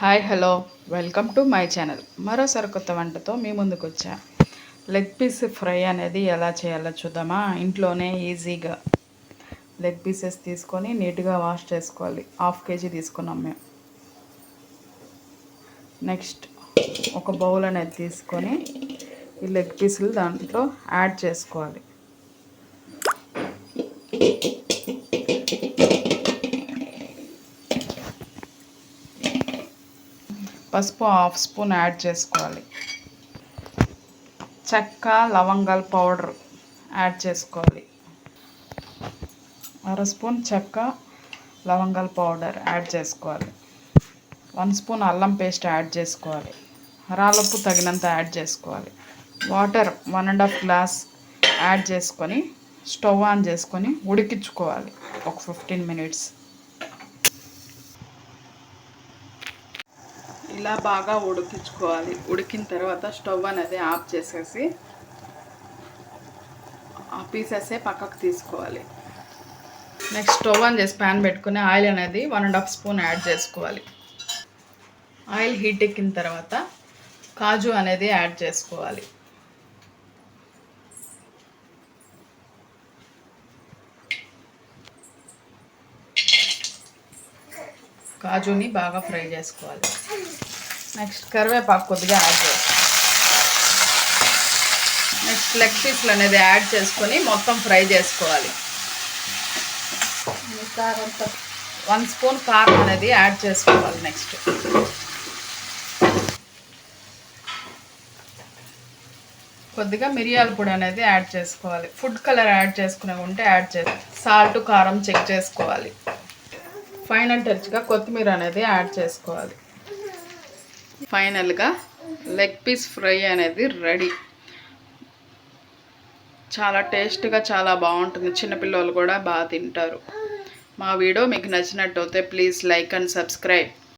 Hi hello welcome to my channel. మరోసారి కొత్త వంటతో మీ ముందుకు వచ్చా. లెగ్ పీస్ ఫ్రై అనేది ఎలా చేయాలో చూద్దామా. ఇంట్లోనే ఈజీగా లెగ్ పీసెస్ తీసుకొని నీట్గా వాష్ చేసుకోవాలి. 1/2 kg తీసుకున్నాం మేము. నెక్స్ట్ ఒక బౌల్ అనేది తీసుకొని ఈ లెగ్ పీసులు దాంట్లో యాడ్ చేసుకోవాలి. పసుపు 1/2 స్పూన్ యాడ్ చేసుకోవాలి. చెక్క లవంగాల పౌడర్ యాడ్ చేసుకోవాలి. 1/2 స్పూన్ చెక్క లవంగాల పౌడర్ యాడ్ చేసుకోవాలి. 1 స్పూన్ అల్లం పేస్ట్ యాడ్ చేసుకోవాలి. రాళ్ళుప్పు తగినంత యాడ్ చేసుకోవాలి. వాటర్ 1.5 గ్లాస్ యాడ్ చేసుకొని స్టవ్ ఆన్ చేసుకొని ఉడికించుకోవాలి ఒక 15 minutes. ఇలా బాగా ఉడికించుకోవాలి. ఉడికిన తర్వాత స్టవ్ అనేది ఆఫ్ చేసేసి ఆ పీసెస్ పక్కకు తీసుకోవాలి. నెక్స్ట్ స్టవ్ ఆన్ చేసి ప్యాన్ పెట్టుకుని ఆయిల్ అనేది 1.5 స్పూన్ యాడ్ చేసుకోవాలి. ఆయిల్ హీట్ ఎక్కిన తర్వాత కాజు అనేది యాడ్ చేసుకోవాలి. కాజుని బాగా ఫ్రై చేసుకోవాలి. నెక్స్ట్ కరివేపాకు కొద్దిగా యాడ్ చేసుకోవాలి. నెక్స్ట్ లెగ్ పీస్లు అనేది యాడ్ చేసుకొని మొత్తం ఫ్రై చేసుకోవాలి. 1 స్పూన్ కారం అనేది యాడ్ చేసుకోవాలి. నెక్స్ట్ కొద్దిగా మిరియాల పొడి అనేది యాడ్ చేసుకోవాలి. ఫుడ్ కలర్ యాడ్ చేసుకునే ఉంటే యాడ్ చేసుకోవాలి. సాల్ట్ కారం చెక్ చేసుకోవాలి. ఫైనల్ టచ్గా కొత్తిమీర అనేది యాడ్ చేసుకోవాలి. ఫైనల్గా లెగ్ పీస్ ఫ్రై అనేది రెడీ. చాలా టేస్ట్గా చాలా బాగుంటుంది. చిన్నపిల్లలు కూడా బాగా తింటారు. మా వీడియో మీకు నచ్చినట్టయితే ప్లీజ్ లైక్ అండ్ సబ్స్క్రైబ్.